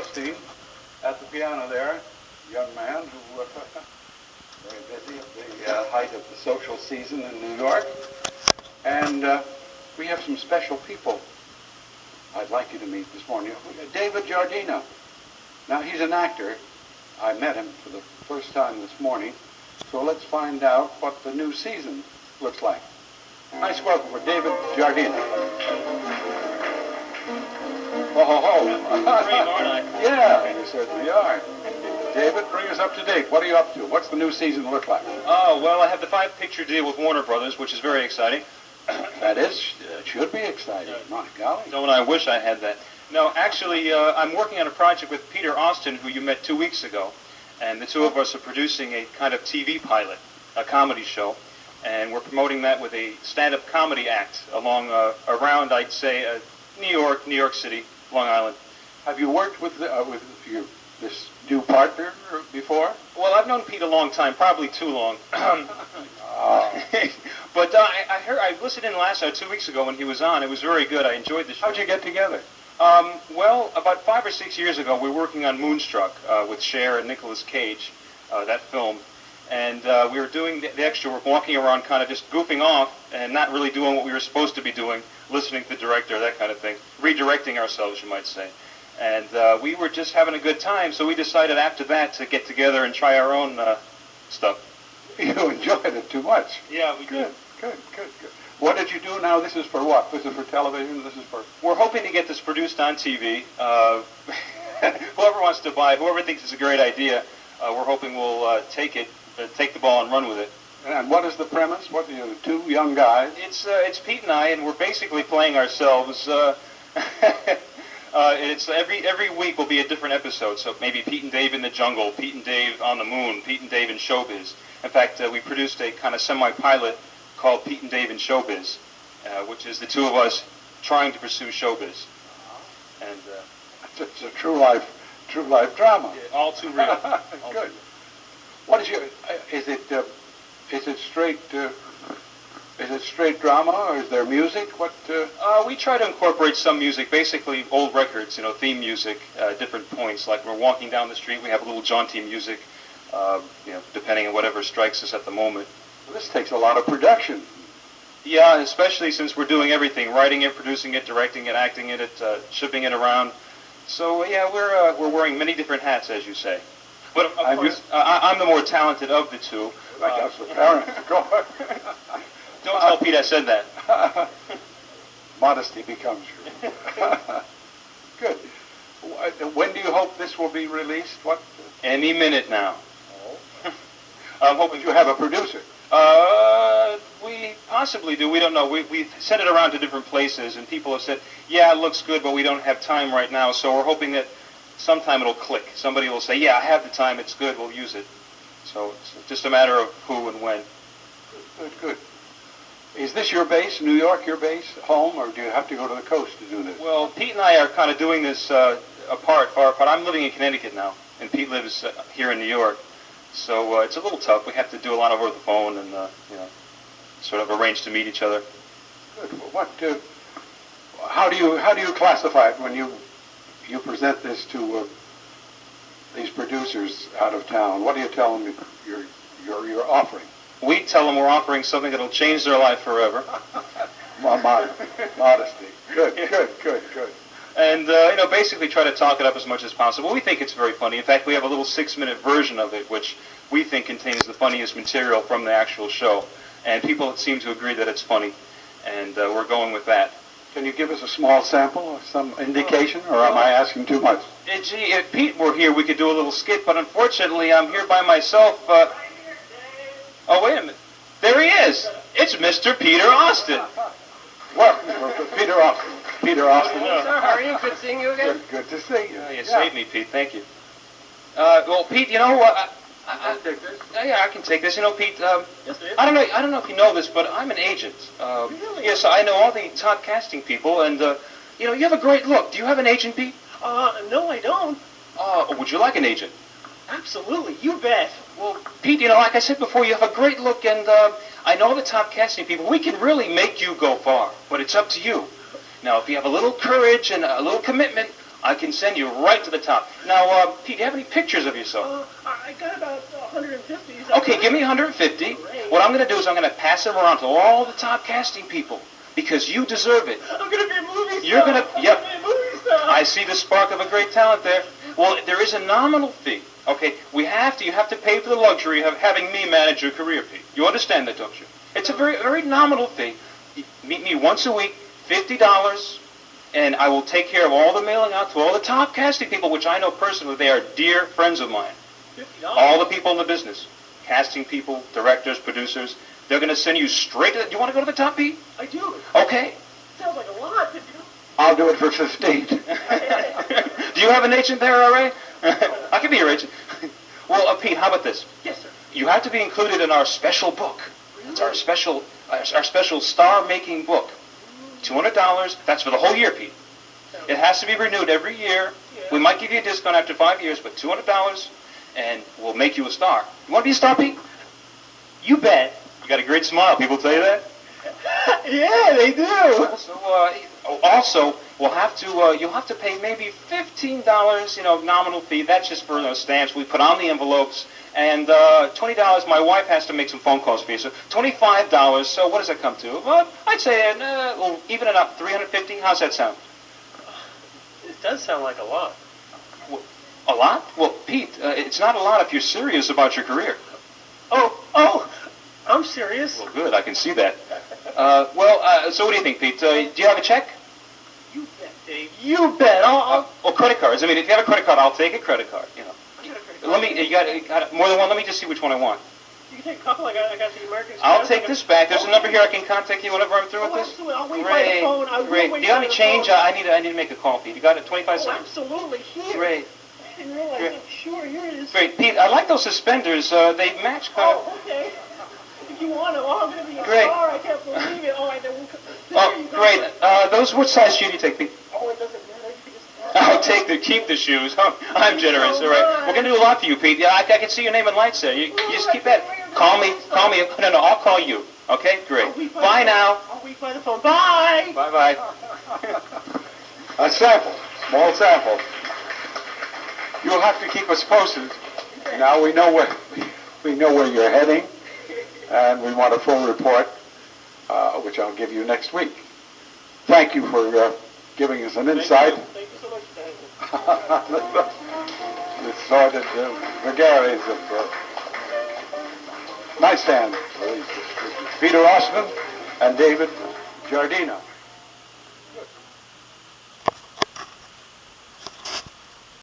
Osteen at the piano there, a young man who very busy at the height of the social season in New York. And we have some special people I'd like you to meet this morning. David Giardina. Now, he's an actor. I met him for the first time this morning. So let's find out what the new season looks like. Nice welcome for David Giardina. Oh, ho, ho. Great, aren't I? Yeah, you certainly are. David, bring us up to date. What are you up to? What's the new season look like? Oh, well, I have the 5-picture deal with Warner Brothers, which is very exciting. That is, should be exciting. My golly. Don't I wish I had that. No, actually, I'm working on a project with Peter Austin, who you met 2 weeks ago. And the two of us are producing a kind of TV pilot, a comedy show. And we're promoting that with a stand-up comedy act along, around, I'd say, New York City, Long Island. Have you worked with this new partner before? Well, I've known Pete a long time, probably too long. But I listened in last 2 weeks ago when he was on. It was very good. I enjoyed the show. How'd you get together? Well, about 5 or 6 years ago, we were working on Moonstruck with Cher and Nicolas Cage, that film. And we were doing the extra work, walking around kind of just goofing off and not really doing what we were supposed to be doing, listening to the director, that kind of thing, redirecting ourselves, you might say. And we were just having a good time, so we decided after that to get together and try our own stuff. You enjoyed it too much. Yeah, we did. Good. What did you do now? This is for what? This is for television? This is for... We're hoping to get this produced on TV. Whoever wants to buy it, whoever thinks it's a great idea, we're hoping we'll take the ball and run with it. And what is the premise? What are you, two young guys? It's Pete and I, and we're basically playing ourselves. It's every week will be a different episode. So maybe Pete and Dave in the jungle, Pete and Dave on the moon, Pete and Dave in showbiz. In fact, we produced a kind of semi-pilot called Pete and Dave in Showbiz, which is the two of us trying to pursue showbiz. And it's a true life drama. Yeah, all too real. Good. What is your? Is it straight drama, or is there music? What? We try to incorporate some music, basically old records, theme music, different points. Like we're walking down the street, we have a little jaunty music, depending on whatever strikes us at the moment. Well, this takes a lot of production. Yeah, especially since we're doing everything, writing it, producing it, directing it, acting it, shipping it around. So yeah, we're wearing many different hats, as you say. But of course, I'm the more talented of the two. That's the parents. Go on. Don't tell Pete I said that. Modesty becomes you. Good. When do you hope this will be released? What? Any minute now. Oh. I'm hoping you have a producer. We possibly do. We don't know. We've sent it around to different places, and people have said, yeah, it looks good, but we don't have time right now. So we're hoping that sometime it'll click. Somebody will say, yeah, I have the time. It's good. We'll use it. So it's just a matter of who and when. Good. Is this your base, New York, your base, home, or do you have to go to the coast to do this? Well, Pete and I are kind of doing this far apart. I'm living in Connecticut now, and Pete lives here in New York. So it's a little tough. We have to do a lot over the phone and, sort of arrange to meet each other. Good. Well, how do you classify it when you present this to these producers out of town? What do you tell them you're offering? We tell them we're offering something that'll change their life forever. Modesty. Good. And, basically try to talk it up as much as possible. We think it's very funny. In fact, we have a little 6-minute version of it, which we think contains the funniest material from the actual show. And people seem to agree that it's funny. And we're going with that. Can you give us a small sample or some indication, or am I asking too much? Gee, if Pete were here, we could do a little skit, but unfortunately, I'm here by myself. Oh, wait a minute. There he is. It's Mr. Peter Austin. Well, Peter Austin. Peter Austin. Sir, how are you? Good seeing you again. Good to see you. You saved me, Pete. Thank you. Well, Pete, I'll take this. Yeah, I can take this. Pete, Yes, it is. I don't know if you know this, but I'm an agent. Really? Yes, I know all the top casting people, and, you have a great look. Do you have an agent, Pete? No, I don't. Would you like an agent? Absolutely, you bet. Well, Pete, like I said before, you have a great look, and I know the top casting people. We can really make you go far, but it's up to you. Now, if you have a little courage and a little commitment, I can send you right to the top. Now, Pete, do you have any pictures of yourself? I got about 150. Okay, give me 150. Great. What I'm going to do is I'm going to pass them around to all the top casting people because you deserve it. I'm going to be a movie star. You're going to, I'm yep. gonna be a movie star. I see the spark of a great talent there. Well, there is a nominal fee. Okay, you have to pay for the luxury of having me manage your career, Pete. You understand that, don't you? It's a very nominal fee. You meet me once a week, $50. And I will take care of all the mailing out to all the top casting people, which I know personally. They are dear friends of mine. $50. All the people in the business. Casting people, directors, producers. They're going to send you straight to... Do you want to go to the top, Pete? I do. Okay. Sounds like a lot, $50. I'll do it for 15. Do you have an agent there, already? I can be your agent. Well, Pete, how about this? Yes, sir. You have to be included in our special book. Really? It's our special star-making book. $200. That's for the whole year, Pete. It has to be renewed every year. Yeah. We might give you a discount after 5 years, but $200, and we'll make you a star. You want to be a star, Pete? You bet. You got a great smile. People tell you that. Yeah, they do. Also, you'll have to pay maybe $15, nominal fee. That's just for stamps we put on the envelopes. And $20, my wife has to make some phone calls for you. So $25. So what does that come to? Well, I'd say we'll even it up. $350. How's that sound? It does sound like a lot. A lot? Well, Pete, it's not a lot if you're serious about your career. Oh, I'm serious. Well, good. I can see that. So what do you think, Pete? Do you have a check? You bet, Dave. You bet. I'll Well, credit cards. I mean, if you have a credit card, I'll take a credit card. get a credit card. Let me. You got more than one. Let me just see which one I want. You can take a couple. I got the American Express. I'll take this back. There's a number here I can contact you whenever I'm through with this. Absolutely. I'll wait by the phone. I will Great. wait Do you have by any the change? phone. I need to make a call, Pete. You got it? 25 cents. Absolutely. Here. Great. I didn't realize Great. it. Sure, here it is. Great, Pete. I like those suspenders. They match kind of. Oh, okay. If you want them, I'm going to be a Great. star. I can't believe it. All right, then we'll Oh, you go. great. Those. What size shoe do you take, Pete? Oh, it doesn't matter. You can just... I'll keep the shoes. I'm generous. All right. We're gonna do a lot for you, Pete. Yeah, I can see your name in lights there. You just keep that. Call me. No, I'll call you. Okay, great. Bye now. I'll wait by the phone. Bye. Bye. A sample, small sample. You'll have to keep us posted. Now we know where you're heading, and we want a full report, which I'll give you next week. Thank you for giving us an insight. Thank you so much for having me. The sordid vagaries of Nightstand. Peter Osman and David Giardina.